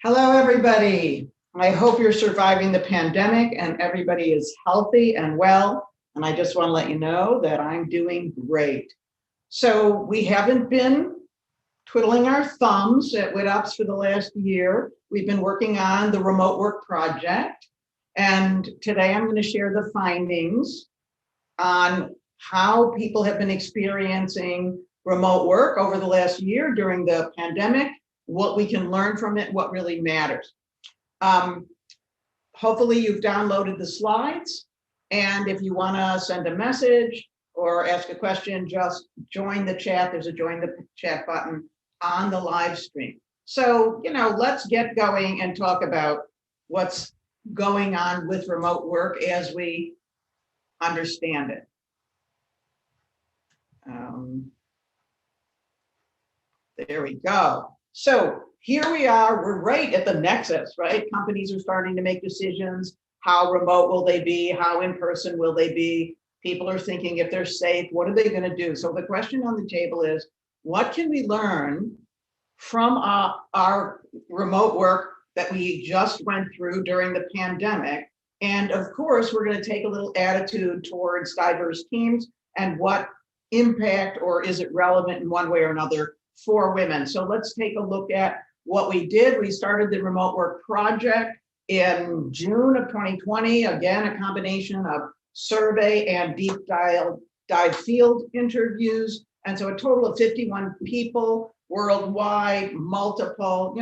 Hello, everybody. I hope you're surviving the pandemic and everybody is healthy and well. And I just want to let you know that I'm doing great. So we haven't been twiddling our thumbs at WitUps for the last year. We've been working on the remote work project. And today I'm going to share the findings on how people have been experiencing remote work over the last year during the pandemic, what we can learn from it, what really matters. Hopefully you've downloaded the slides, and if you want to send a message or ask a question, just join the chat. There's a join the chat button on the live stream. So, let's get going and talk about what's going on with remote work as we understand it. There we go. So here we are, we're right at the nexus, right? Companies are starting to make decisions. How remote will they be? How in person will they be? People are thinking if they're safe, what are they going to do? So the question on the table is, what can we learn from our remote work that we just went through during the pandemic? And of course, we're going to take a little attitude towards diverse teams and what impact, or is it relevant in one way or another for women. So let's take a look at what we did. We started the remote work project in June of 2020. Again, a combination of survey and deep dive field interviews. And so a total of 51 people worldwide, multiple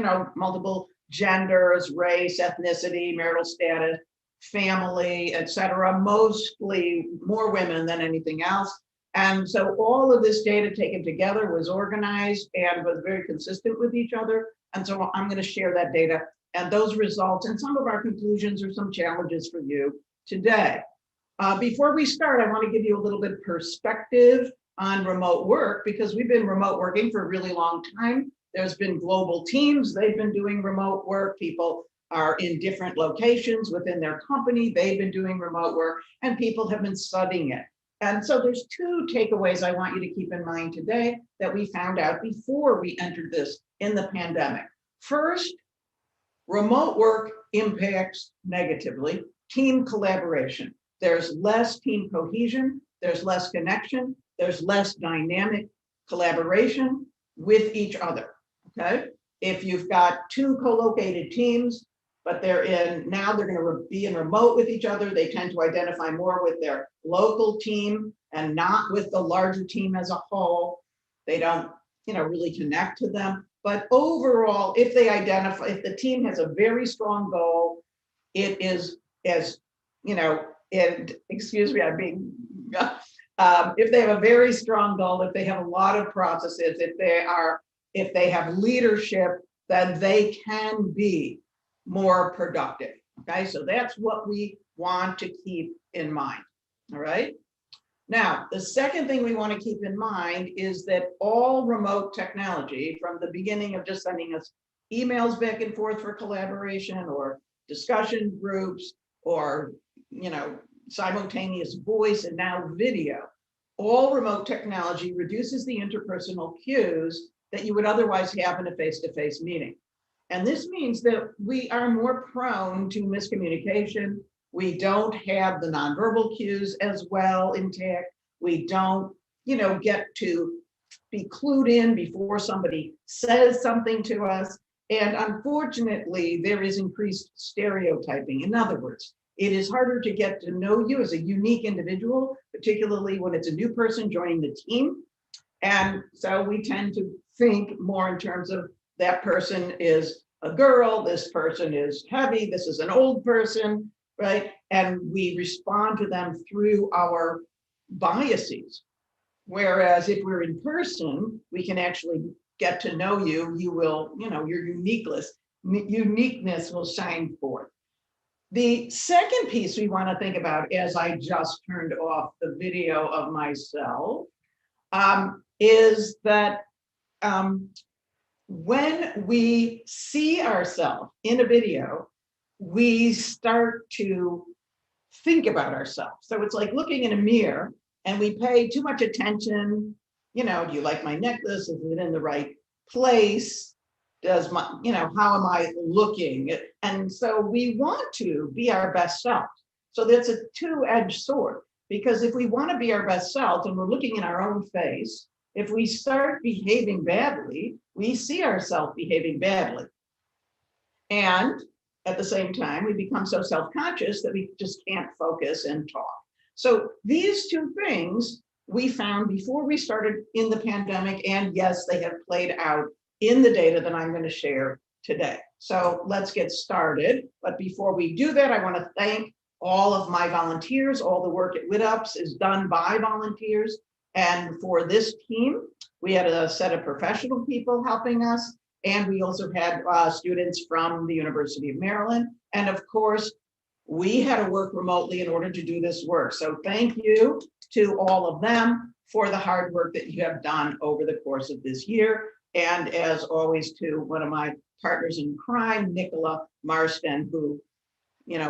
genders, race, ethnicity, marital status, family, etc. Mostly more women than anything else. And so all of this data taken together was organized and was very consistent with each other. And so I'm going to share that data and those results and some of our conclusions or some challenges for you today. Before we start, I want to give you a little bit of perspective on remote work, because we've been remote working for a really long time. There's been global teams. They've been doing remote work. People are in different locations within their company. They've been doing remote work, and people have been studying it. And so there's two takeaways I want you to keep in mind today that we found out before we entered this in the pandemic. First, remote work impacts negatively team collaboration. There's less team cohesion, there's less connection, there's less dynamic collaboration with each other, okay? If you've got two co-located teams, but they're going to be in remote with each other, they tend to identify more with their local team and not with the larger team as a whole. They don't, really connect to them. But overall, if the team has a very strong goal, it is if they have a very strong goal, if they have a lot of processes, if they have leadership, then they can be more productive. Okay, so that's what we want to keep in mind. All right. Now, the second thing we want to keep in mind is that all remote technology, from the beginning of just sending us emails back and forth for collaboration or discussion groups or simultaneous voice and now video, all remote technology reduces the interpersonal cues that you would otherwise have in a face-to-face meeting. And this means that we are more prone to miscommunication. We don't have the nonverbal cues as well intact. We don't, get to be clued in before somebody says something to us. And unfortunately, there is increased stereotyping. In other words, it is harder to get to know you as a unique individual, particularly when it's a new person joining the team. And so we tend to think more in terms of that person is a girl, this person is heavy, this is an old person, right? And we respond to them through our biases. Whereas if we're in person, we can actually get to know you. You will, your uniqueness will shine forth. The second piece we want to think about, as I just turned off the video of myself, is that when we see ourselves in a video, we start to think about ourselves. So it's like looking in a mirror and we pay too much attention. Do you like my necklace? Is it in the right place? does my, how am I looking? And so we want to be our best self. So that's a two-edged sword, because if we want to be our best self and we're looking in our own face, if we start behaving badly, we see ourselves behaving badly. And at the same time, we become so self-conscious that we just can't focus and talk. So these two things we found before we started in the pandemic, and yes, they have played out in the data that I'm going to share today. So let's get started. But before we do that, I want to thank all of my volunteers. All the work at WitUps is done by volunteers. And for this team, we had a set of professional people helping us. And we also had students from the University of Maryland. And of course, we had to work remotely in order to do this work. So thank you to all of them for the hard work that you have done over the course of this year. And as always, to one of my partners in crime, Nicola Marston, who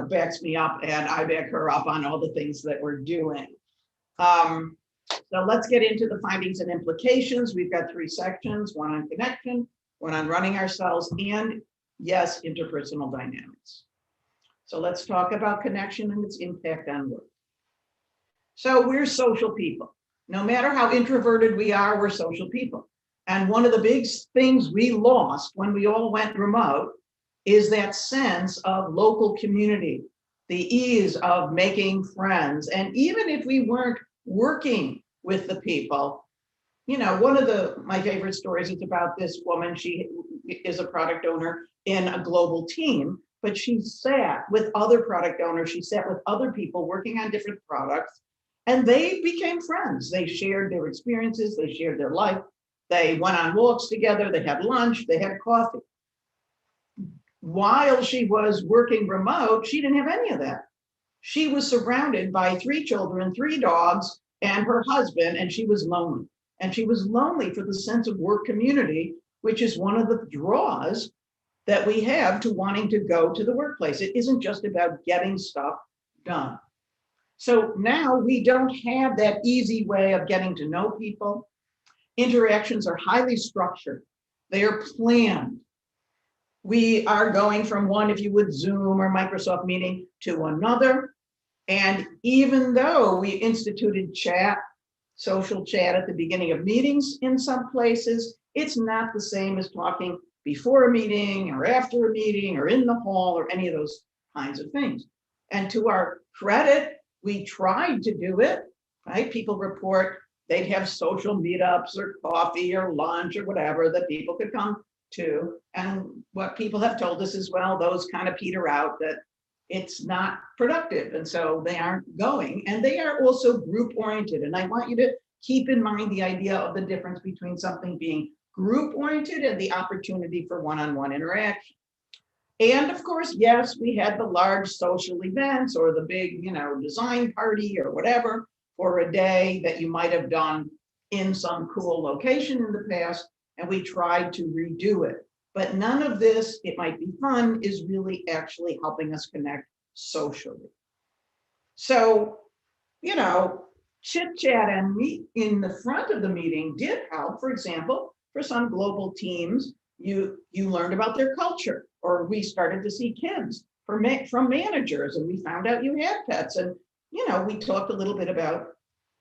backs me up, and I back her up on all the things that we're doing. So let's get into the findings and implications. We've got 3 sections, one on connection, one on running ourselves, and yes, interpersonal dynamics. So let's talk about connection and its impact on work. So we're social people. No matter how introverted we are, we're social people. And one of the big things we lost when we all went remote is that sense of local community, the ease of making friends. And even if we weren't working with the people, one of my favorite stories is about this woman. She is a product owner in a global team, but she sat with other product owners. She sat with other people working on different products, and they became friends. They shared their experiences. They shared their life. They went on walks together. They had lunch. They had coffee. While she was working remote, she didn't have any of that. She was surrounded by 3 children, 3 dogs, and her husband, and she was lonely. And she was lonely for the sense of work community, which is one of the draws that we have to wanting to go to the workplace. It isn't just about getting stuff done. So now we don't have that easy way of getting to know people. Interactions are highly structured. They are planned. We are going from one, if you would, Zoom or Microsoft meeting to another. And even though we instituted chat, social chat at the beginning of meetings in some places, it's not the same as talking before a meeting or after a meeting or in the hall or any of those kinds of things. And to our credit, we tried to do it, right? People report they'd have social meetups or coffee or lunch or whatever that people could come to. And what people have told us as well, those kind of peter out, that it's not productive. And so they aren't going. And they are also group oriented. And I want you to keep in mind the idea of the difference between something being group oriented and the opportunity for one-on-one interaction. And of course, yes, we had the large social events or the big, design party or whatever for a day that you might have done in some cool location in the past. And we tried to redo it. But none of this, it might be fun, is really actually helping us connect socially. So, chit chat and meet in the front of the meeting did help. For example, for some global teams, you learned about their culture, or we started to see kids from managers, and we found out you had pets, and we talked a little bit about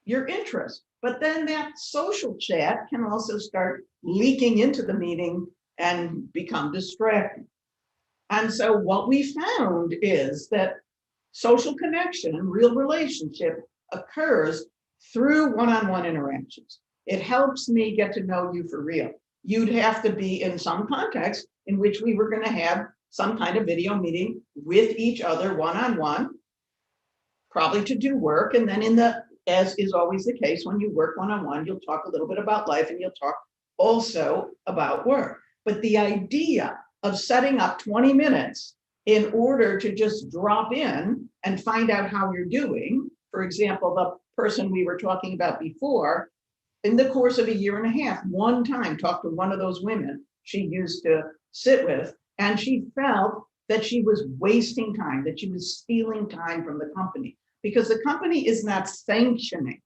your interests. But then that social chat can also start leaking into the meeting and become distracting. And so what we found is that social connection, real relationship, occurs through one-on-one interactions. It helps me get to know you for real. You'd have to be in some context in which we were going to have some kind of video meeting with each other one-on-one, probably to do work. And then as is always the case, when you work one-on-one, you'll talk a little bit about life and you'll talk also about work. But the idea of setting up 20 minutes in order to just drop in and find out how you're doing, for example, the person we were talking about before, in the course of a year and a half, one time talked to one of those women she used to sit with, and she felt that she was wasting time, that she was stealing time from the company, because the company is not sanctioning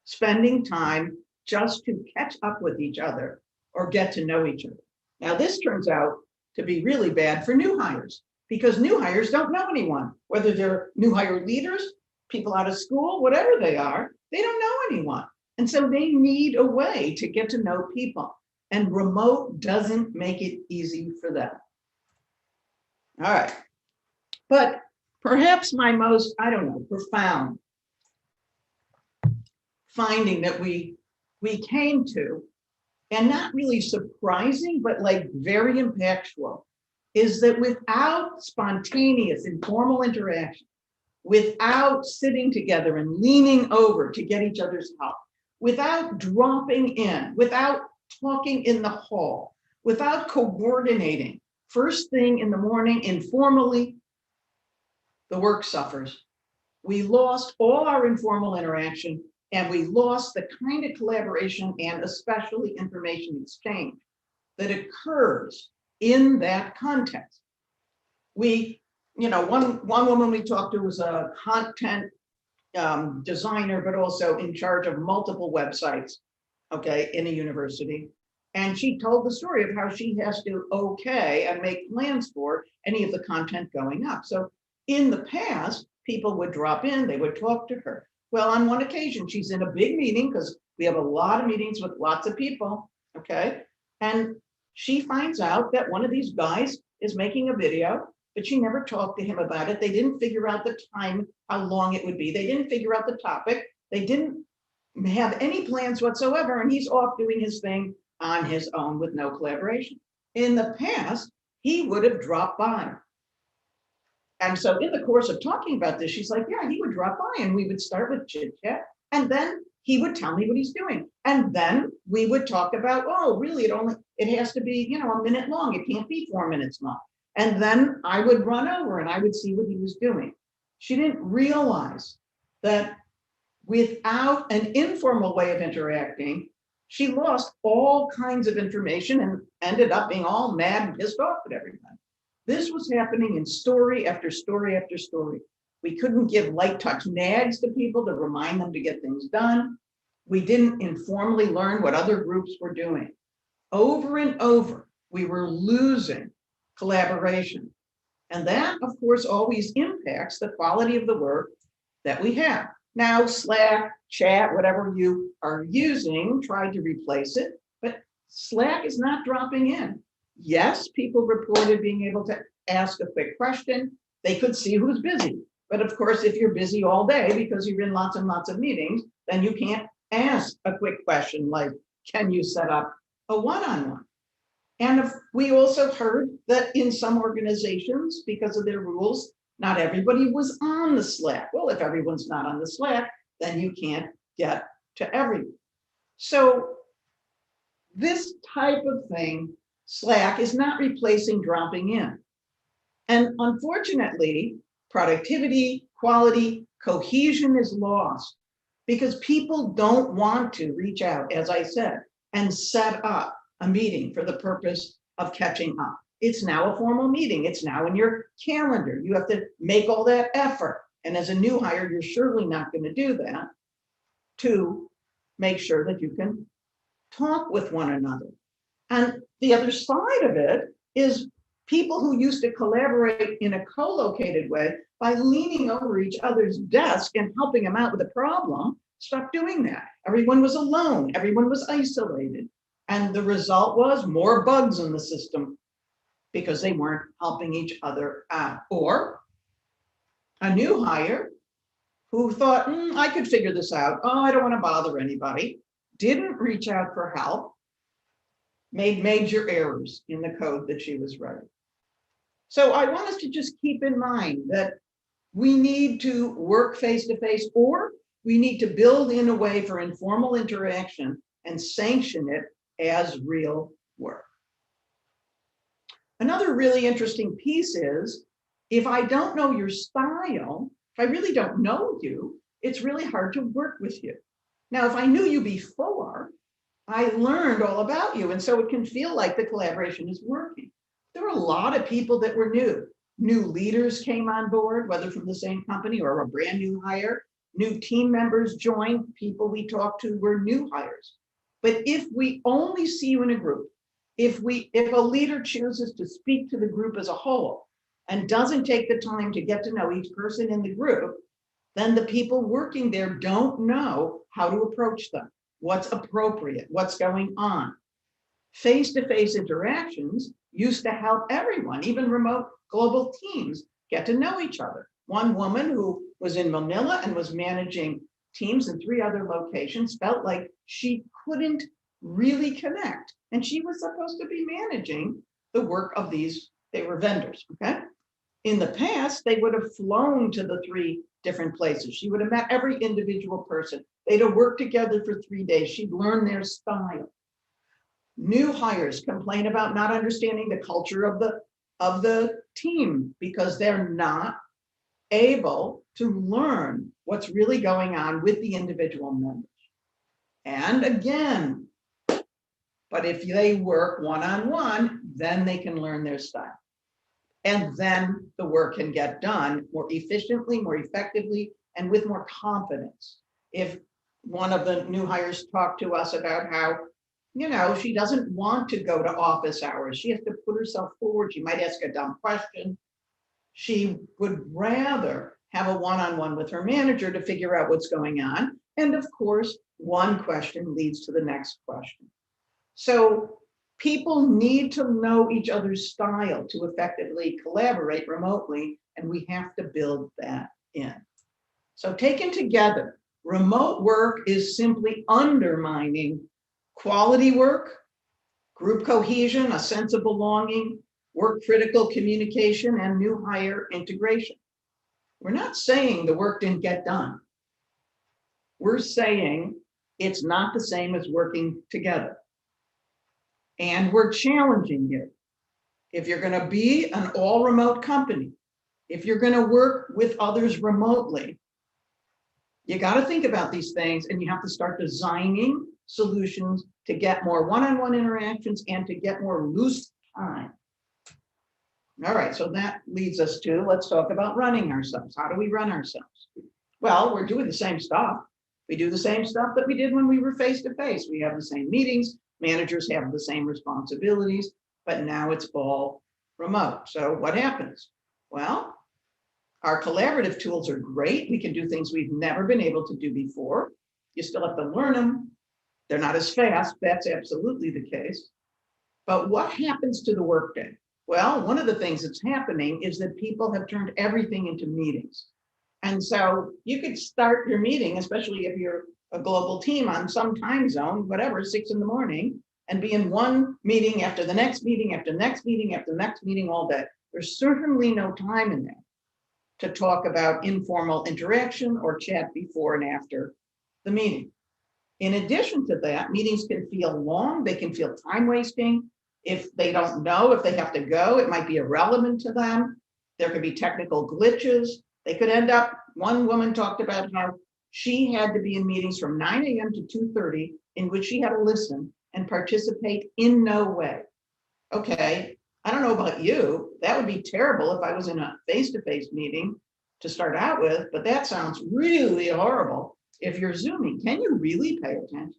spending time just to catch up with each other or get to know each other. Now, this turns out to be really bad for new hires because new hires don't know anyone, whether they're new hire leaders, people out of school, whatever they are, they don't know anyone. And so they need a way to get to know people. And remote doesn't make it easy for them. All right. But perhaps my most, I don't know, profound finding that we came to, and not really surprising, but like very impactful, is that without spontaneous informal interaction, without sitting together and leaning over to get each other's help, without dropping in, without talking in the hall, without coordinating first thing in the morning informally, the work suffers. We lost all our informal interaction, and we lost the kind of collaboration and especially information exchange that occurs in that context. We, one woman we talked to was a content designer, but also in charge of multiple websites, okay, in a university. And she told the story of how she has to okay and make plans for any of the content going up. So in the past, people would drop in, they would talk to her. Well, on one occasion, she's in a big meeting because we have a lot of meetings with lots of people, okay? And she finds out that one of these guys is making a video, but she never talked to him about it. They didn't figure out the time, how long it would be. They didn't figure out the topic. They didn't have any plans whatsoever, and he's off doing his thing on his own with no collaboration. In the past, he would have dropped by. And so in the course of talking about this, she's like, yeah, he would drop by and we would start with chit chat. And then he would tell me what he's doing. And then we would talk about, oh, really, it has to be, a minute long. It can't be 4 minutes long. And then I would run over and I would see what he was doing. She didn't realize that without an informal way of interacting, she lost all kinds of information and ended up being all mad and pissed off at everybody. This was happening in story after story after story. We couldn't give light touch nags to people to remind them to get things done. We didn't informally learn what other groups were doing. Over and over, we were losing collaboration. And that, of course, always impacts the quality of the work that we have. Now, Slack, chat, whatever you are using, try to replace it, but Slack is not dropping in. Yes, people reported being able to ask a quick question. They could see who's busy. But of course, if you're busy all day because you're in lots and lots of meetings, then you can't ask a quick question like, can you set up a one-on-one? And we also heard that in some organizations, because of their rules, not everybody was on the Slack. Well, if everyone's not on the Slack, then you can't get to everyone. So this type of thing, Slack, is not replacing dropping in. And unfortunately, productivity, quality, cohesion is lost because people don't want to reach out, as I said, and set up a meeting for the purpose of catching up. It's now a formal meeting. It's now in your calendar. You have to make all that effort. And as a new hire, you're surely not going to do that to make sure that you can talk with one another. And the other side of it is people who used to collaborate in a co-located way by leaning over each other's desk and helping them out with a problem, stopped doing that. Everyone was alone. Everyone was isolated. And the result was more bugs in the system because they weren't helping each other out. Or a new hire who thought, I could figure this out. Oh, I don't want to bother anybody. Didn't reach out for help. Made major errors in the code that she was writing. So I want us to just keep in mind that we need to work face-to-face, or we need to build in a way for informal interaction and sanction it as real work. Another really interesting piece is, if I don't know your style, if I really don't know you, it's really hard to work with you. Now, if I knew you before, I learned all about you, and so it can feel like the collaboration is working. There were a lot of people that were new. New leaders came on board, whether from the same company or a brand new hire. New team members joined. People we talked to were new hires. But if we only see you in a group, if a leader chooses to speak to the group as a whole and doesn't take the time to get to know each person in the group, then the people working there don't know how to approach them, what's appropriate, what's going on. Face-to-face interactions used to help everyone, even remote global teams, get to know each other. One woman who was in Manila and was managing teams in 3 other locations felt like she couldn't really connect. And she was supposed to be managing the work of these, they were vendors, okay? In the past, they would have flown to the 3 different places. She would have met every individual person. They'd have worked together for 3 days. She'd learn their style. New hires complain about not understanding the culture of the team because they're not able to learn what's really going on with the individual members. And again, but if they work one-on-one, then they can learn their style. And then the work can get done more efficiently, more effectively, and with more confidence. If one of the new hires talked to us about how, she doesn't want to go to office hours. She has to put herself forward. She might ask a dumb question. She would rather have a one-on-one with her manager to figure out what's going on. And of course, one question leads to the next question. So people need to know each other's style to effectively collaborate remotely, and we have to build that in. So taken together, remote work is simply undermining quality work, group cohesion, a sense of belonging, work critical communication, and new hire integration. We're not saying the work didn't get done. We're saying it's not the same as working together. And we're challenging you. If you're going to be an all remote company, if you're going to work with others remotely, you got to think about these things, and you have to start designing solutions to get more one-on-one interactions and to get more loose time. All right, so that leads us to, let's talk about running ourselves. How do we run ourselves? Well, we're doing the same stuff. We do the same stuff that we did when we were face-to-face. We have the same meetings, managers have the same responsibilities, but now it's all remote. So what happens? Well, our collaborative tools are great. We can do things we've never been able to do before. You still have to learn them. They're not as fast. That's absolutely the case. But what happens to the workday? Well, one of the things that's happening is that people have turned everything into meetings. And so you could start your meeting, especially if you're a global team on some time zone, whatever, 6 in the morning, and be in one meeting after the next meeting, after the next meeting, after the next meeting all day. There's certainly no time in there to talk about informal interaction or chat before and after the meeting. In addition to that, meetings can feel long, they can feel time wasting. If they don't know if they have to go, it might be irrelevant to them. There could be technical glitches. They could end up, one woman talked about how she had to be in meetings from 9 a.m. to 2:30 in which she had to listen and participate in no way. Okay, I don't know about you, that would be terrible if I was in a face-to-face meeting to start out with, but that sounds really horrible if you're Zooming. Can you really pay attention?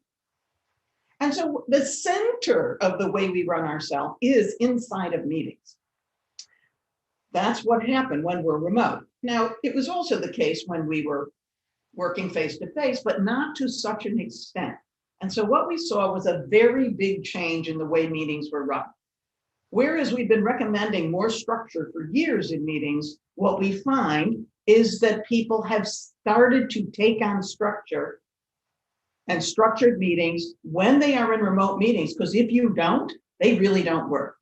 And so the center of the way we run ourselves is inside of meetings. That's what happened when we're remote. Now, it was also the case when we were working face-to-face, but not to such an extent. And so what we saw was a very big change in the way meetings were run. Whereas we've been recommending more structure for years in meetings, what we find is that people have started to take on structure and structured meetings when they are in remote meetings, because if you don't, they really don't work.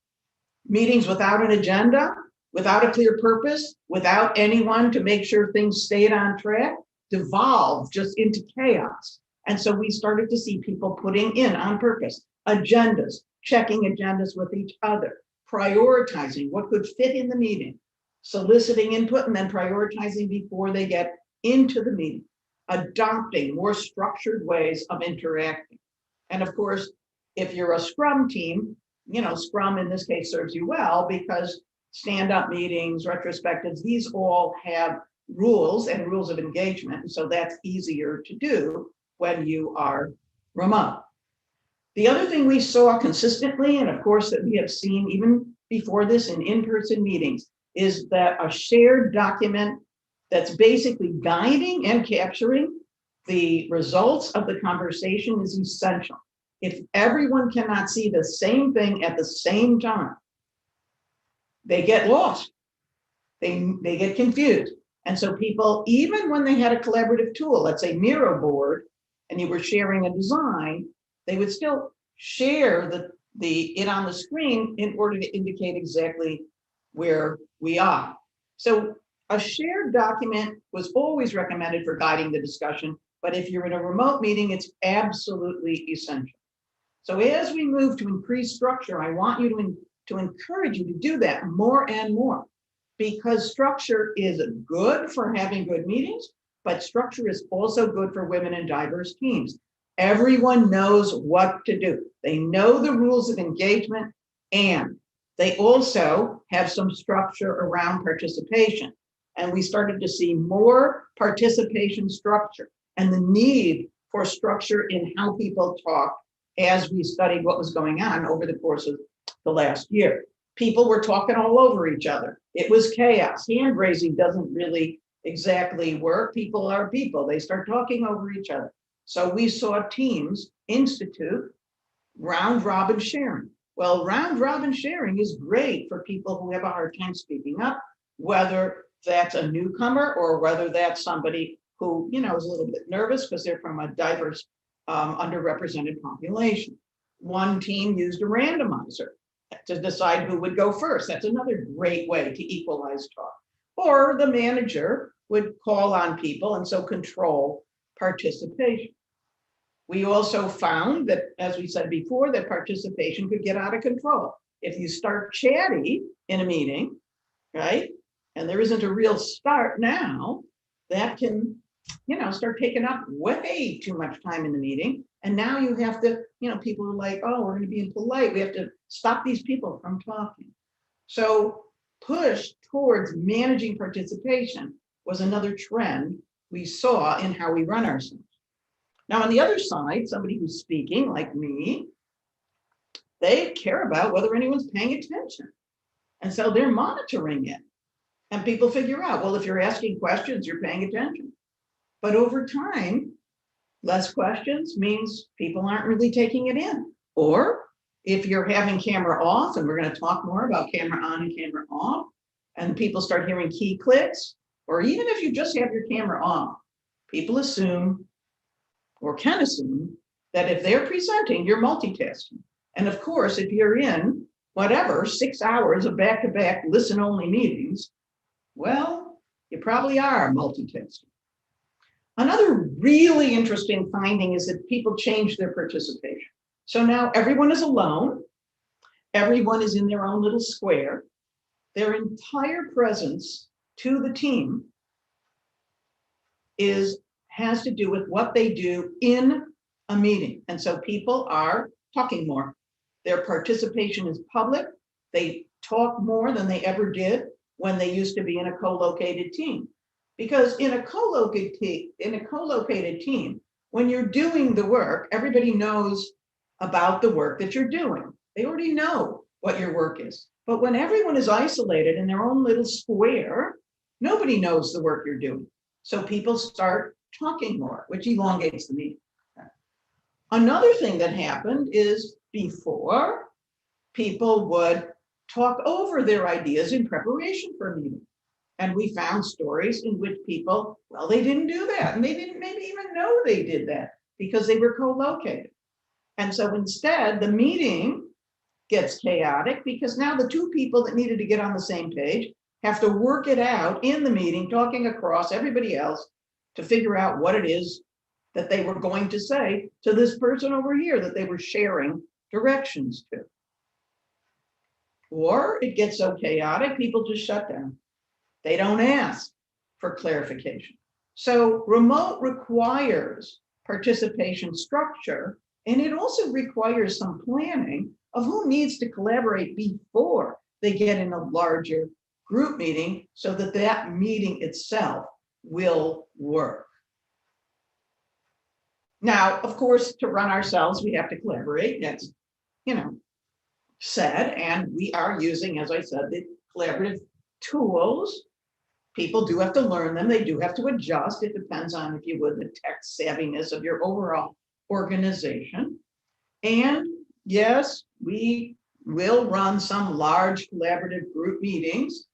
Meetings without an agenda, without a clear purpose, without anyone to make sure things stayed on track, devolve just into chaos. And so we started to see people putting in on purpose agendas, checking agendas with each other, prioritizing what could fit in the meeting, soliciting input, and then prioritizing before they get into the meeting, adopting more structured ways of interacting. And of course, if you're a Scrum team, Scrum in this case serves you well because stand-up meetings, retrospectives, these all have rules and rules of engagement. And so that's easier to do when you are remote. The other thing we saw consistently, and of course that we have seen even before this in in-person meetings, is that a shared document that's basically guiding and capturing the results of the conversation is essential. If everyone cannot see the same thing at the same time, they get lost. They get confused. And so people, even when they had a collaborative tool, let's say Miro board, and you were sharing a design, they would still share it on the screen in order to indicate exactly where we are. So a shared document was always recommended for guiding the discussion, but if you're in a remote meeting, it's absolutely essential. So as we move to increase structure, I want you to encourage you to do that more and more, because structure is good for having good meetings, but structure is also good for women in diverse teams. Everyone knows what to do. They know the rules of engagement, and they also have some structure around participation. And we started to see more participation structure and the need for structure in how people talk as we studied what was going on over the course of the last year. People were talking all over each other. It was chaos. Hand raising doesn't really exactly work. People are people. They start talking over each other. So we saw teams institute round robin sharing. Well, round robin sharing is great for people who have a hard time speaking up, whether that's a newcomer or whether that's somebody who, is a little bit nervous because they're from a diverse, underrepresented population. One team used a randomizer to decide who would go first. That's another great way to equalize talk. Or the manager would call on people and so control participation. We also found that, as we said before, that participation could get out of control. If you start chatty in a meeting, right, and there isn't a real start now, that can, start taking up way too much time in the meeting. And now you have to, people are like, oh, we're going to be impolite. We have to stop these people from talking. So push towards managing participation was another trend we saw in how we run ourselves. Now, on the other side, somebody who's speaking like me, they care about whether anyone's paying attention. And so they're monitoring it. And people figure out, well, if you're asking questions, you're paying attention. But over time, less questions means people aren't really taking it in. Or if you're having camera off, and we're going to talk more about camera on and camera off, and people start hearing key clicks, or even if you just have your camera off, people assume or can assume that if they're presenting, you're multitasking. And of course, if you're in 6 hours of back-to-back listen-only meetings, well, you probably are multitasking. Another really interesting finding is that people change their participation. So now everyone is alone. Everyone is in their own little square. Their entire presence to the team has to do with what they do in a meeting. And so people are talking more. Their participation is public. They talk more than they ever did when they used to be in a co-located team. Because in a co-located team, when you're doing the work, everybody knows about the work that you're doing. They already know what your work is. But when everyone is isolated in their own little square, nobody knows the work you're doing. So people start talking more, which elongates the meeting. Another thing that happened is before, people would talk over their ideas in preparation for a meeting. And we found stories in which people, well, they didn't do that. And they didn't maybe even know they did that because they were co-located. And so instead, the meeting gets chaotic because now the two people that needed to get on the same page have to work it out in the meeting, talking across everybody else to figure out what it is that they were going to say to this person over here that they were sharing directions to. Or it gets so chaotic, people just shut down. They don't ask for clarification. So remote requires participation structure, and it also requires some planning of who needs to collaborate before they get in a larger group meeting so that that meeting itself will work. Now, of course, to run ourselves, we have to collaborate. That's, you know, said, and we are using, as I said, the collaborative tools. People do have to learn them. They do have to adjust. It depends on, if you would, the tech savviness of your overall organization. And yes, we will run some large collaborative group meetings.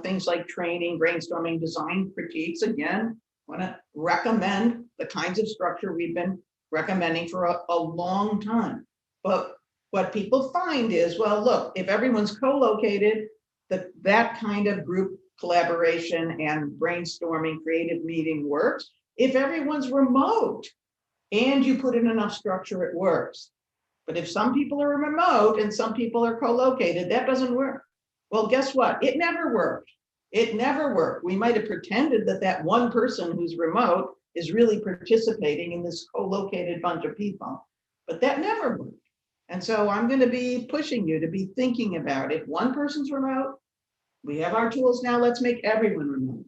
Things like training, brainstorming, design critiques. Again, want to recommend the kinds of structure we've been recommending for a long time. But what people find is, well, look, if everyone's co-located, that kind of group collaboration and brainstorming creative meeting works. If everyone's remote and you put in enough structure, it works. But if some people are remote and some people are co-located, that doesn't work. Well, guess what? It never worked. It never worked. We might have pretended that one person who's remote is really participating in this co-located bunch of people, but that never worked. And so I'm going to be pushing you to be thinking about, if one person's remote, we have our tools now, let's make everyone remote.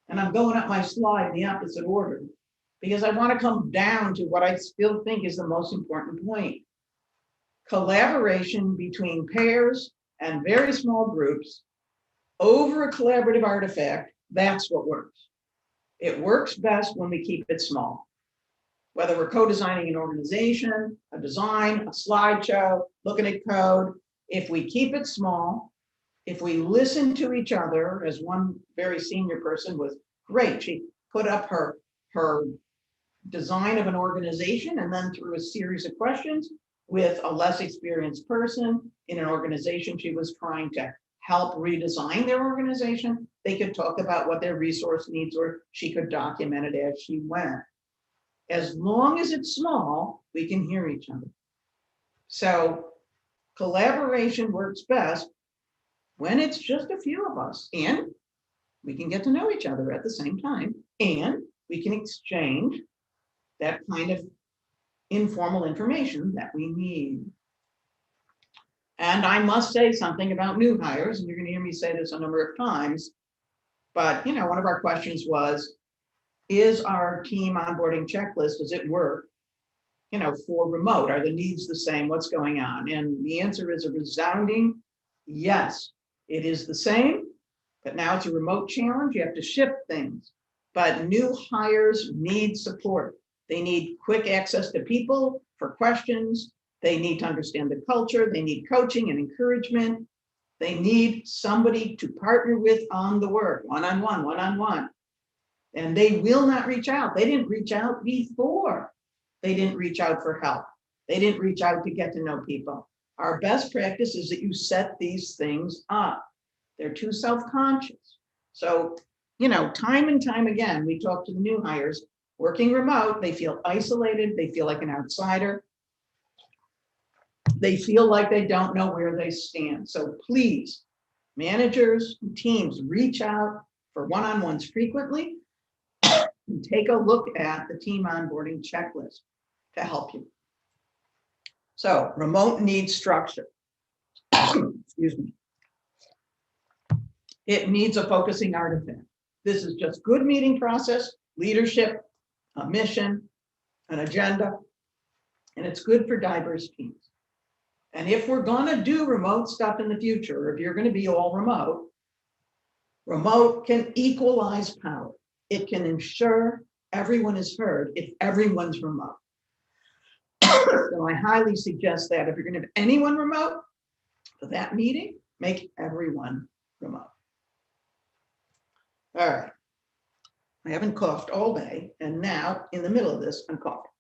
And I'm going up my slide in the opposite order because I want to come down to what I still think is the most important point. Collaboration between pairs and very small groups over a collaborative artifact, that's what works. It works best when we keep it small. Whether we're co-designing an organization, a design, a slideshow, looking at code, if we keep it small, if we listen to each other, as one very senior person was great, she put up her design of an organization and then through a series of questions with a less experienced person in an organization she was trying to help redesign their organization, they could talk about what their resource needs were. She could document it as she went. As long as it's small, we can hear each other. So collaboration works best when it's just a few of us and we can get to know each other at the same time and we can exchange that kind of informal information that we need. And I must say something about new hires, and you're going to hear me say this a number of times, but one of our questions was, is our team onboarding checklist, does it work, for remote? Are the needs the same? What's going on? And the answer is a resounding yes. It is the same, but now it's a remote challenge. You have to shift things. But new hires need support. They need quick access to people for questions. They need to understand the culture. They need coaching and encouragement. They need somebody to partner with on the work, one-on-one. And they will not reach out. They didn't reach out before. They didn't reach out for help. They didn't reach out to get to know people. Our best practice is that you set these things up. They're too self-conscious. So, time and time again, we talk to the new hires working remote. They feel isolated. They feel like an outsider. They feel like they don't know where they stand. So please, managers, teams, reach out for one-on-ones frequently and take a look at the team onboarding checklist to help you. So remote needs structure. Excuse me. It needs a focusing artifact. This is just good meeting process, leadership, a mission, an agenda, and it's good for diverse teams. And if we're going to do remote stuff in the future, or if you're going to be all remote, remote can equalize power. It can ensure everyone is heard if everyone's remote. So I highly suggest that if you're going to have anyone remote for that meeting, make everyone remote. All right. I haven't coughed all day, and now in the middle of this, I'm coughing.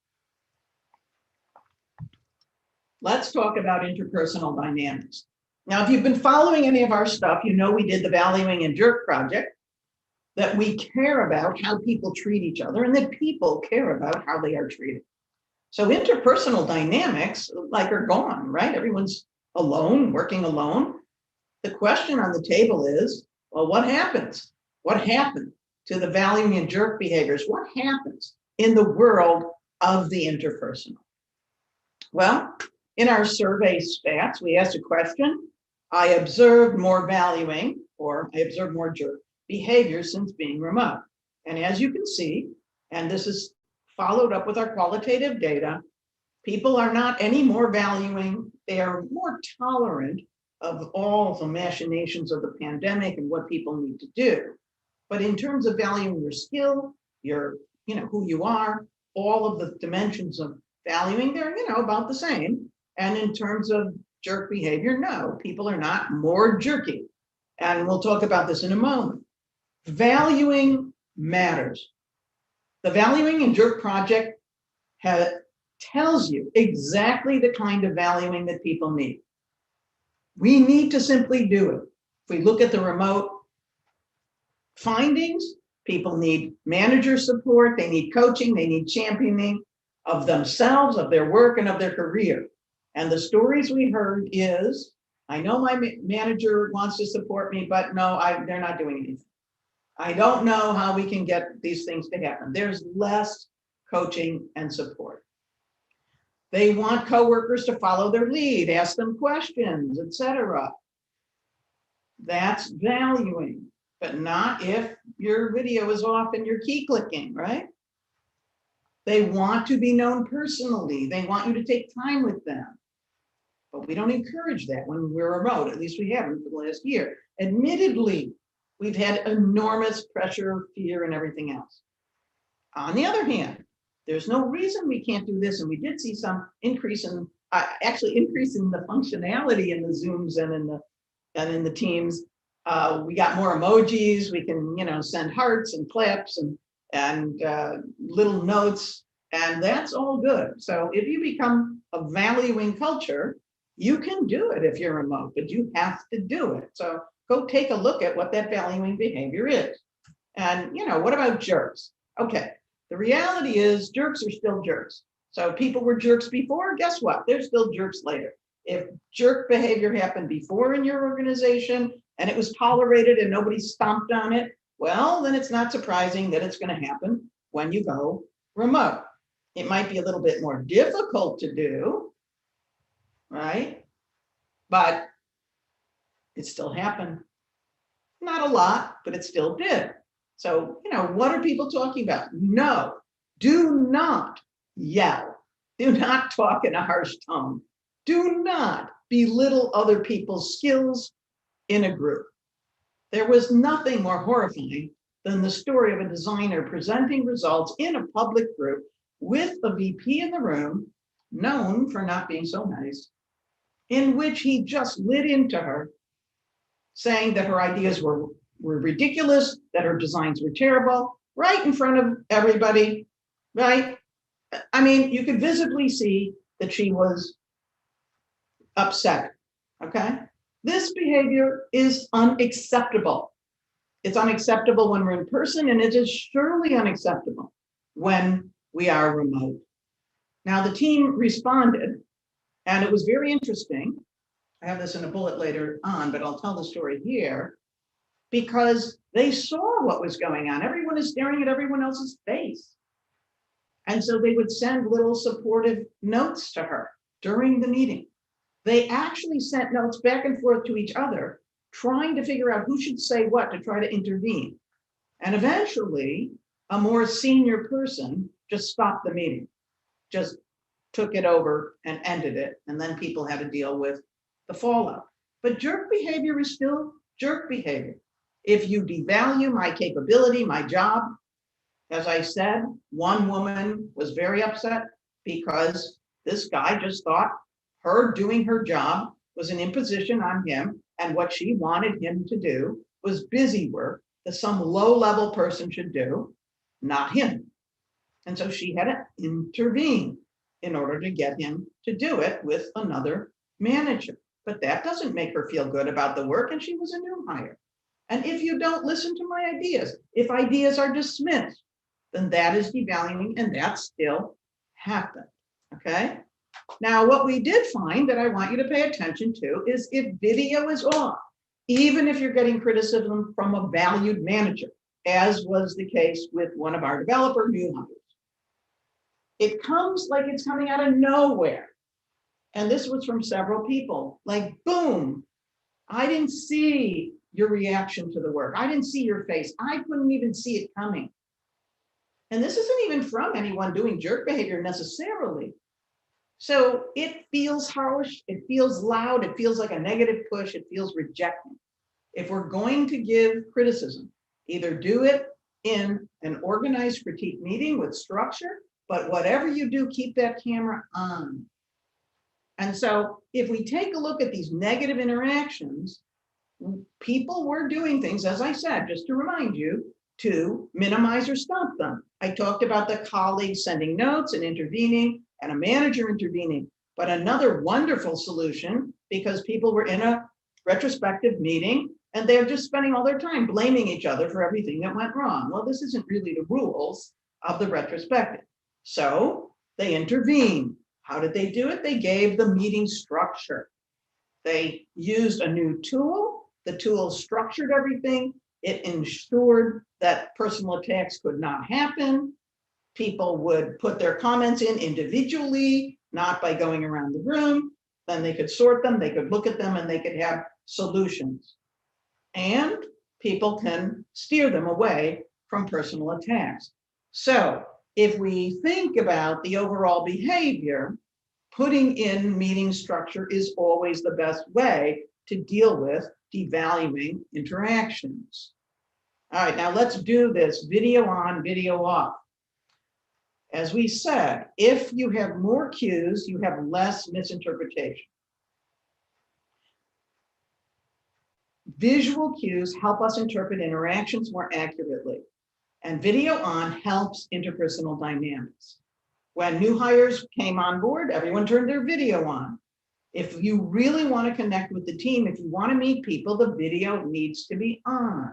Let's talk about interpersonal dynamics. Now, if you've been following any of our stuff, we did the Valuing and Jerk project, that we care about how people treat each other and that people care about how they are treated. So interpersonal dynamics are gone, right? Everyone's alone, working alone. The question on the table is, well, what happens? What happened to the valuing and jerk behaviors? What happens in the world of the interpersonal? Well, in our survey stats, we asked a question. I observed more valuing, or I observed more jerk behavior since being remote. And as you can see, and this is followed up with our qualitative data. People are not any more valuing, they are more tolerant of all the machinations of the pandemic and what people need to do. But in terms of valuing your skill, your, who you are, all of the dimensions of valuing, they're, about the same. And in terms of jerk behavior, no, people are not more jerky. And we'll talk about this in a moment. Valuing matters. The Valuing and Jerk Project tells you exactly the kind of valuing that people need. We need to simply do it. If we look at the remote findings, people need manager support, they need coaching, they need championing of themselves, of their work, and of their career. And the stories we heard is, I know my manager wants to support me, but no, they're not doing anything. I don't know how we can get these things to happen. There's less coaching and support. They want coworkers to follow their lead, ask them questions, etc. That's valuing, but not if your video is off and you're key clicking, right? They want to be known personally. They want you to take time with them. But we don't encourage that when we're remote, at least we haven't for the last year. Admittedly, we've had enormous pressure, fear, and everything else. On the other hand, there's no reason we can't do this. And we did see some increase in, increase in the functionality in the Zooms and in the Teams. We got more emojis. We can, send hearts and claps and little notes, and that's all good. So if you become a valuing culture, you can do it if you're remote, but you have to do it. So go take a look at what that valuing behavior is. And, what about jerks? Okay, the reality is jerks are still jerks. So people were jerks before, guess what? They're still jerks later. If jerk behavior happened before in your organization and it was tolerated and nobody stomped on it, well, then it's not surprising that it's going to happen when you go remote. It might be a little bit more difficult to do, right? But it still happened. Not a lot, but it still did. So, what are people talking about? No, do not yell. Do not talk in a harsh tone. Do not belittle other people's skills in a group. There was nothing more horrifying than the story of a designer presenting results in a public group with a VP in the room, known for not being so nice, in which he just lit into her, saying that her ideas were ridiculous, that her designs were terrible, right in front of everybody, right? I mean, you could visibly see that she was upset, okay? This behavior is unacceptable. It's unacceptable when we're in person, and it is surely unacceptable when we are remote. Now, the team responded, and it was very interesting. I have this in a bullet later on, but I'll tell the story here, because they saw what was going on. Everyone is staring at everyone else's face. And so they would send little supportive notes to her during the meeting. They actually sent notes back and forth to each other, trying to figure out who should say what to try to intervene. And eventually, a more senior person just stopped the meeting, just took it over and ended it. And then people had to deal with the fallout. But jerk behavior is still jerk behavior. If you devalue my capability, my job, as I said, one woman was very upset because this guy just thought her doing her job was an imposition on him, and what she wanted him to do was busy work that some low-level person should do, not him. And so she had to intervene in order to get him to do it with another manager. But that doesn't make her feel good about the work, and she was a new hire. And if you don't listen to my ideas, if ideas are dismissed, then that is devaluing, and that still happened, okay? Now, what we did find that I want you to pay attention to is if video is off, even if you're getting criticism from a valued manager, as was the case with one of our developer new hires, it comes like it's coming out of nowhere. And this was from several people, like, boom, I didn't see your reaction to the work. I didn't see your face. I couldn't even see it coming. And this isn't even from anyone doing jerk behavior necessarily. So it feels harsh, it feels loud, it feels like a negative push, it feels rejecting. If we're going to give criticism, either do it in an organized critique meeting with structure, but whatever you do, keep that camera on. And so if we take a look at these negative interactions, people were doing things, as I said, just to remind you, to minimize or stop them. I talked about the colleagues sending notes and intervening and a manager intervening, but another wonderful solution, because people were in a retrospective meeting and they're just spending all their time blaming each other for everything that went wrong. Well, this isn't really the rules of the retrospective. So they intervened. How did they do it? They gave the meeting structure. They used a new tool. The tool structured everything. It ensured that personal attacks could not happen. People would put their comments in individually, not by going around the room. Then they could sort them, they could look at them, and they could have solutions. And people can steer them away from personal attacks. So if we think about the overall behavior, putting in meeting structure is always the best way to deal with devaluing interactions. All right, now let's do this video on, video off. As we said, if you have more cues, you have less misinterpretation. Visual cues help us interpret interactions more accurately, and video on helps interpersonal dynamics. When new hires came on board, everyone turned their video on. If you really want to connect with the team, if you want to meet people, the video needs to be on.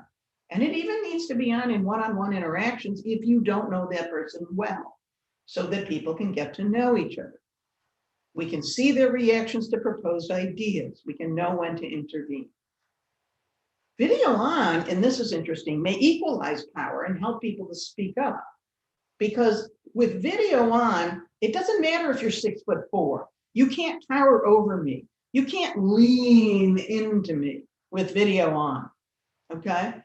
And it even needs to be on in one-on-one interactions if you don't know that person well, so that people can get to know each other. We can see their reactions to proposed ideas. We can know when to intervene. Video on, and this is interesting, may equalize power and help people to speak up. Because with video on, it doesn't matter if you're 6'4". You can't tower over me. You can't lean into me with video on, okay?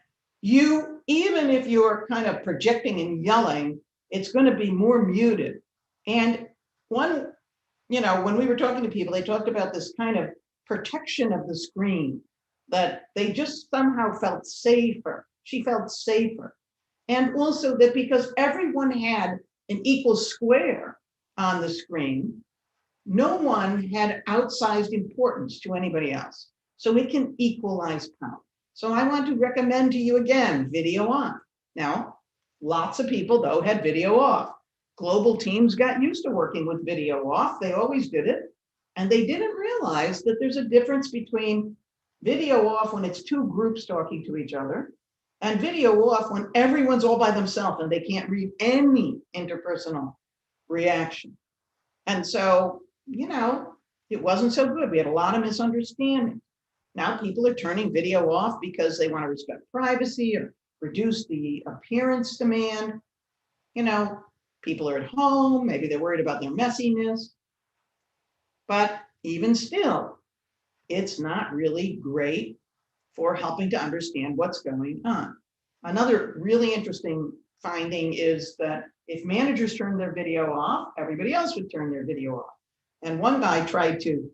You, even if you're kind of projecting and yelling, it's going to be more muted. And when we were talking to people, they talked about this kind of protection of the screen, that they just somehow felt safer. She felt safer. And also that because everyone had an equal square on the screen, no one had outsized importance to anybody else. So it can equalize power. So I want to recommend to you again, video on. Now, lots of people though had video off. Global teams got used to working with video off. They always did it. And they didn't realize that there's a difference between video off when it's two groups talking to each other, and video off when everyone's all by themselves and they can't read any interpersonal reaction. And so, it wasn't so good. We had a lot of misunderstanding. Now people are turning video off because they want to respect privacy or reduce the appearance demand. People are at home, maybe they're worried about their messiness. But even still, it's not really great for helping to understand what's going on. Another really interesting finding is that if managers turn their video off, everybody else would turn their video off. And one guy tried to,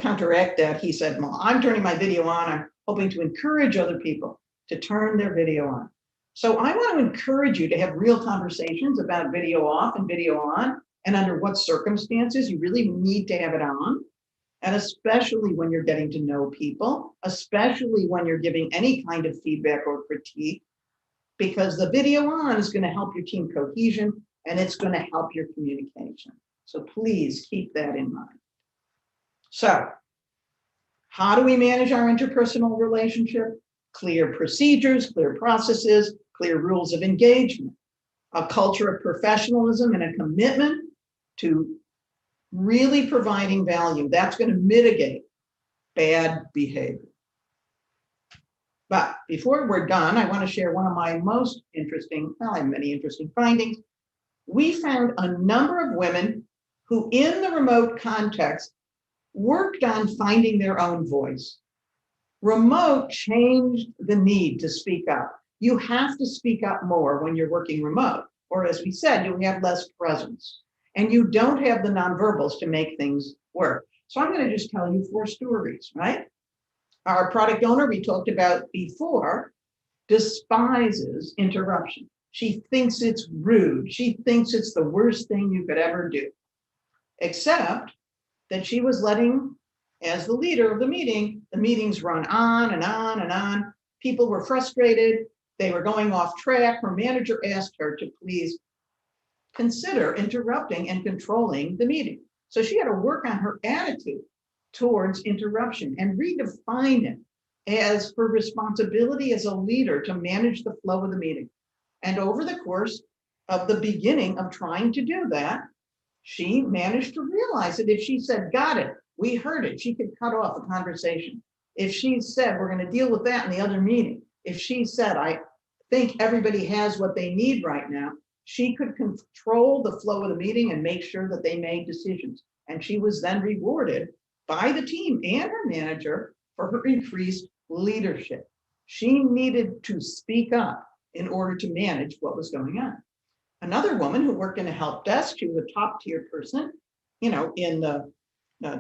counteract that. He said, well, I'm turning my video on. I'm hoping to encourage other people to turn their video on. So I want to encourage you to have real conversations about video off and video on, and under what circumstances you really need to have it on. And especially when you're getting to know people, especially when you're giving any kind of feedback or critique, because the video on is going to help your team cohesion and it's going to help your communication. So please keep that in mind. So how do we manage our interpersonal relationship? Clear procedures, clear processes, clear rules of engagement, a culture of professionalism and a commitment to really providing value. That's going to mitigate bad behavior. But before we're done, I want to share one of my most interesting, well, I have many interesting findings. We found a number of women who in the remote context worked on finding their own voice. Remote changed the need to speak up. You have to speak up more when you're working remote, or as we said, you have less presence, and you don't have the nonverbals to make things work. So I'm going to just tell you 4 stories, right? Our product owner we talked about before despises interruption. She thinks it's rude. She thinks it's the worst thing you could ever do, except that she was letting, as the leader of the meetings run on and on and on. People were frustrated. They were going off track. Her manager asked her to please consider interrupting and controlling the meeting. So she had to work on her attitude towards interruption and redefine it as her responsibility as a leader to manage the flow of the meeting. And over the course of the beginning of trying to do that, she managed to realize that if she said, got it, we heard it, she could cut off a conversation. If she said, we're going to deal with that in the other meeting, if she said, I think everybody has what they need right now, she could control the flow of the meeting and make sure that they made decisions. And she was then rewarded by the team and her manager for her increased leadership. She needed to speak up in order to manage what was going on. Another woman who worked in a help desk, she was a top tier person, in the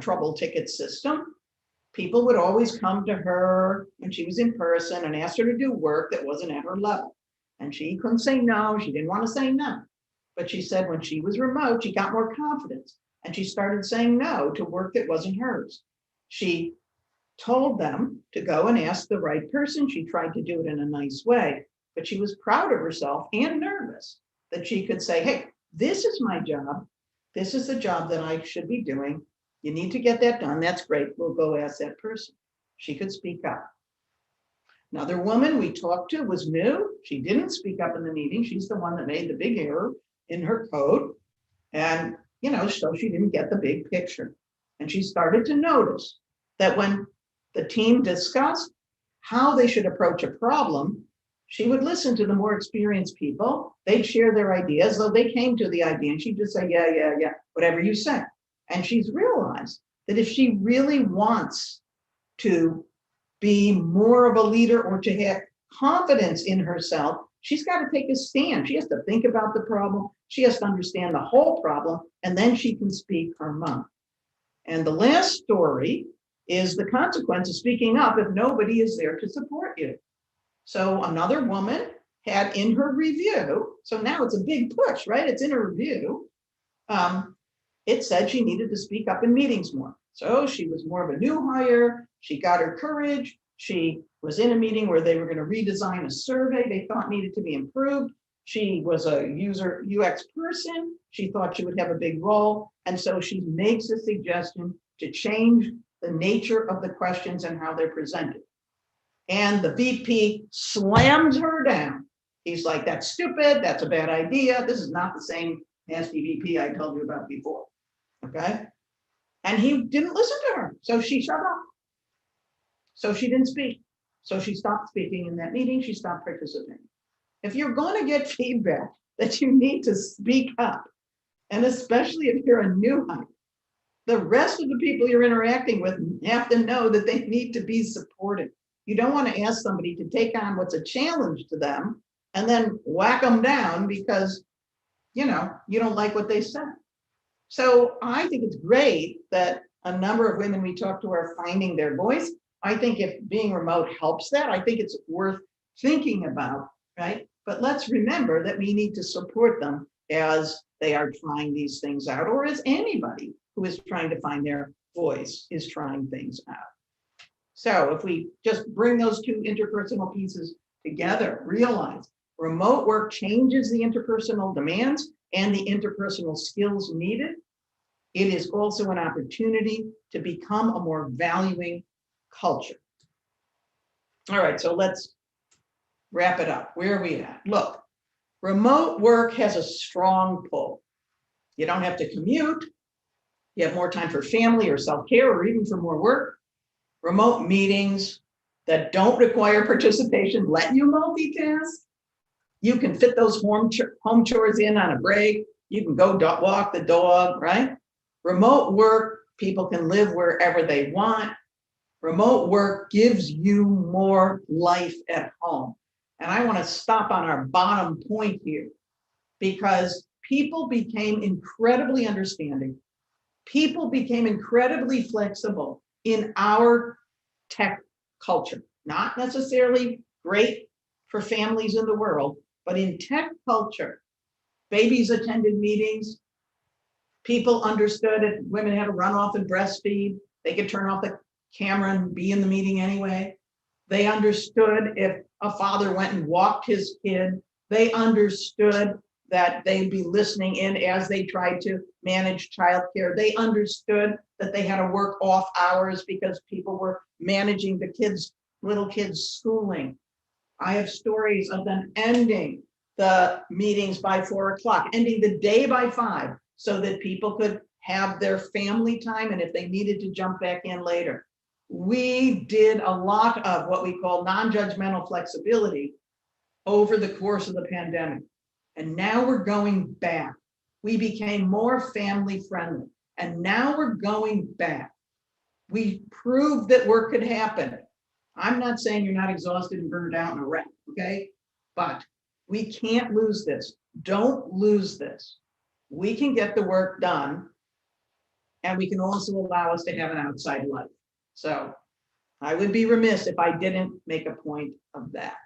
trouble ticket system. People would always come to her when she was in person and ask her to do work that wasn't at her level. And she couldn't say no, she didn't want to say no. But she said when she was remote, she got more confidence and she started saying no to work that wasn't hers. She told them to go and ask the right person. She tried to do it in a nice way, but she was proud of herself and nervous that she could say, hey, this is my job. This is the job that I should be doing. You need to get that done. That's great. We'll go ask that person. She could speak up. Another woman we talked to was new. She didn't speak up in the meeting. She's the one that made the big error in her code. And, so she didn't get the big picture. And she started to notice that when the team discussed how they should approach a problem, she would listen to the more experienced people. They'd share their ideas, though they came to the idea, and she'd just say, yeah, whatever you say. And she's realized that if she really wants to be more of a leader or to have confidence in herself, she's got to take a stand. She has to think about the problem. She has to understand the whole problem, and then she can speak her mind. And the last story is the consequence of speaking up if nobody is there to support you. So another woman had in her review, so now it's a big push, right? It's in her review. It said she needed to speak up in meetings more. So she was more of a new hire. She got her courage. She was in a meeting where they were going to redesign a survey they thought needed to be improved. She was a user UX person. She thought she would have a big role. And so she makes a suggestion to change the nature of the questions and how they're presented. And the VP slams her down. He's like, that's stupid. That's a bad idea. This is not the same nasty VP I told you about before. Okay. And he didn't listen to her. So she shut up. So she didn't speak. So she stopped speaking in that meeting. She stopped participating. If you're going to get feedback that you need to speak up, and especially if you're a new hire, the rest of the people you're interacting with have to know that they need to be supported. You don't want to ask somebody to take on what's a challenge to them and then whack them down because, you don't like what they said. So I think it's great that a number of women we talk to are finding their voice. I think if being remote helps that, I think it's worth thinking about, right? But let's remember that we need to support them as they are trying these things out, or as anybody who is trying to find their voice is trying things out. So if we just bring those two interpersonal pieces together, realize remote work changes the interpersonal demands and the interpersonal skills needed. It is also an opportunity to become a more valuing culture. All right, so let's wrap it up. Where are we at? Look, remote work has a strong pull. You don't have to commute. You have more time for family or self-care or even for more work. Remote meetings that don't require participation let you multitask. You can fit those home chores in on a break. You can go walk the dog, right? Remote work, people can live wherever they want. Remote work gives you more life at home. And I want to stop on our bottom point here. because people became incredibly understanding. People became incredibly flexible in our tech culture. Not necessarily great for families in the world, but in tech culture, babies attended meetings. People understood if women had to run off and breastfeed, they could turn off the camera and be in the meeting anyway. They understood if a father went and walked his kid. They understood that they'd be listening in as they tried to manage childcare. They understood that they had to work off hours because people were managing the kids, little kids' schooling. I have stories of them ending the meetings by 4 o'clock, ending the day by 5, so that people could have their family time and if they needed to jump back in later. We did a lot of what we call non-judgmental flexibility over the course of the pandemic. And now we're going back. We became more family friendly. And now we're going back. We proved that work could happen. I'm not saying you're not exhausted and burned out and a wreck, okay? But we can't lose this. Don't lose this. We can get the work done, and we can also allow us to have an outside life. So I would be remiss if I didn't make a point of that.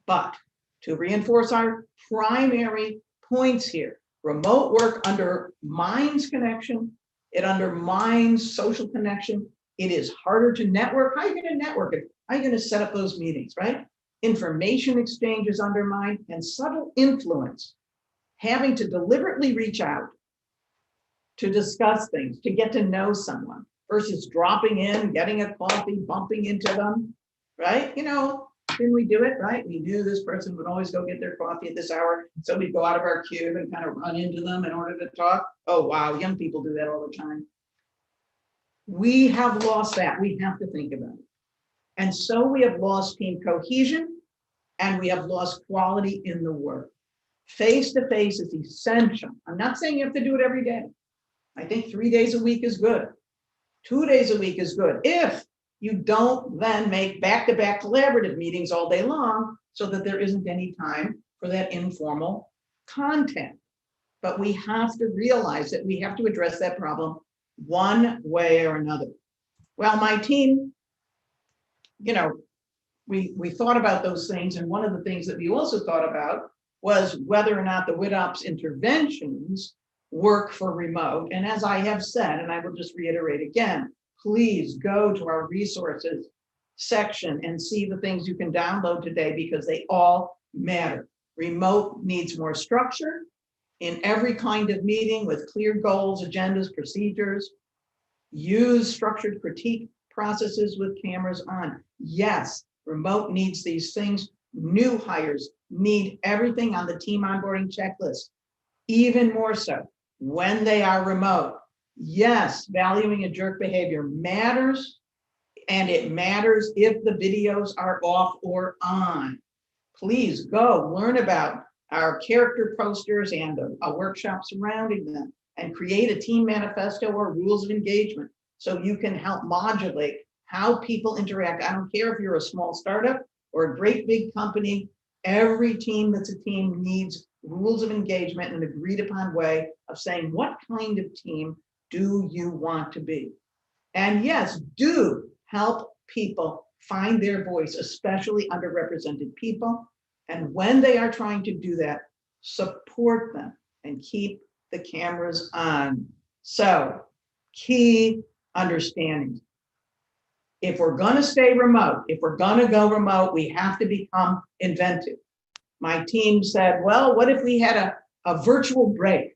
But to reinforce our primary points here, remote work undermines connection. It undermines social connection. It is harder to network. How are you going to network it? How are you going to set up those meetings, right? Information exchange is undermined, and subtle influence, having to deliberately reach out to discuss things, to get to know someone, versus dropping in, getting a coffee, bumping into them, right? You know, didn't we do it, right? We knew this person would always go get their coffee at this hour, so we'd go out of our cube and kind of run into them in order to talk. Oh, wow, young people do that all the time. We have lost that. We have to think about it. And so we have lost team cohesion, and we have lost quality in the work. Face-to-face is essential. I'm not saying you have to do it every day. I think 3 days a week is good. 2 days a week is good. If you don't then make back-to-back collaborative meetings all day long, so that there isn't any time for that informal content. But we have to realize that we have to address that problem one way or another. Well, my team, you know, we thought about those things, and one of the things that we also thought about was whether or not the WITOPS interventions work for remote. And as I have said, and I will just reiterate again, please go to our resources section and see the things you can download today, because they all matter. Remote needs more structure in every kind of meeting with clear goals, agendas, procedures. Use structured critique processes with cameras on. Yes, remote needs these things. New hires need everything on the team onboarding checklist, even more so when they are remote. Yes, valuing a jerk behavior matters, and it matters if the videos are off or on. Please go learn about our character posters and a workshop surrounding them, and create a team manifesto or rules of engagement so you can help modulate how people interact. I don't care if you're a small startup or a great big company, every team that's a team needs rules of engagement and an agreed upon way of saying, what kind of team do you want to be? And yes, do help people find their voice, especially underrepresented people. And when they are trying to do that, support them and keep the cameras on. So, key understandings. If we're going to stay remote, if we're going to go remote, we have to become inventive. My team said, well, what if we had a virtual break,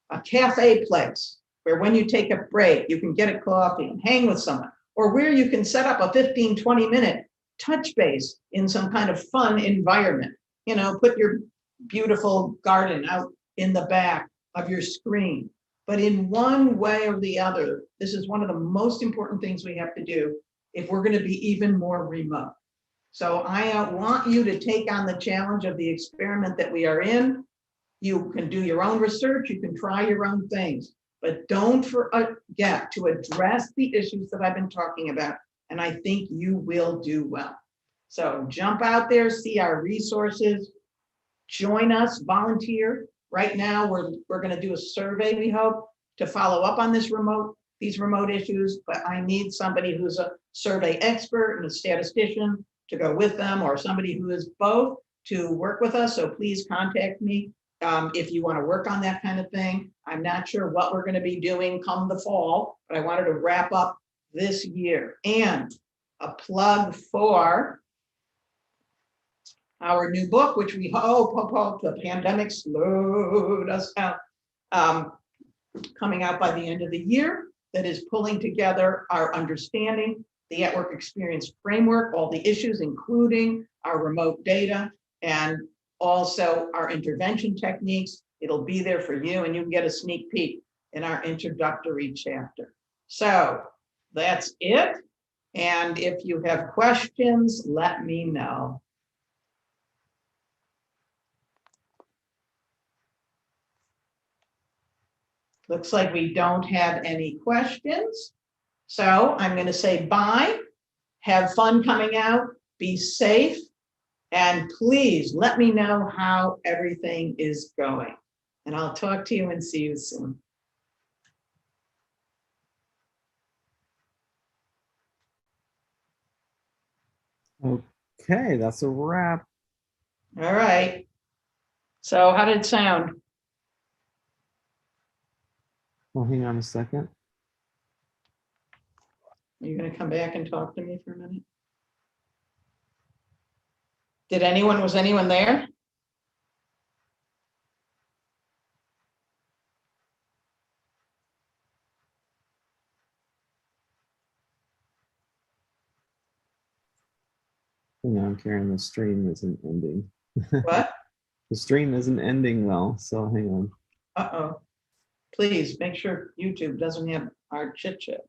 a cafe place, where when you take a break, you can get a coffee and hang with someone, or where you can set up a 15, 20-minute touch base in some kind of fun environment. You know, put your beautiful garden out in the back of your screen. But in one way or the other, this is one of the most important things we have to do if we're going to be even more remote. So I want you to take on the challenge of the experiment that we are in. You can do your own research, you can try your own things, but don't forget to address the issues that I've been talking about, and I think you will do well. So jump out there, see our resources, join us, volunteer, Right now, we're going to do a survey, we hope, to follow up on these remote issues, but I need somebody who's a survey expert and a statistician to go with them, or somebody who is both to work with us. So please contact me if you want to work on that kind of thing. I'm not sure what we're going to be doing come the fall, but I wanted to wrap up this year. And a plug for our new book, which we hope the pandemic slowed us down, coming out by the end of the year, that is pulling together our understanding, the at-work experience framework, all the issues, including our remote data, and also our intervention techniques. It'll be there for you, and you can get a sneak peek in our introductory chapter. So that's it. And if you have questions, let me know. Looks like we don't have any questions. So I'm going to say bye. Have fun coming out. Be safe. And please let me know how everything is going. And I'll talk to you and see you soon. Okay, that's a wrap. All right. So how did it sound? Well, hang on a second. Are you going to come back and talk to me for a minute? Was anyone there? Hang on, Karen, the stream isn't ending. What? The stream isn't ending well, so hang on. Uh-oh. Please make sure YouTube doesn't have our chit chat.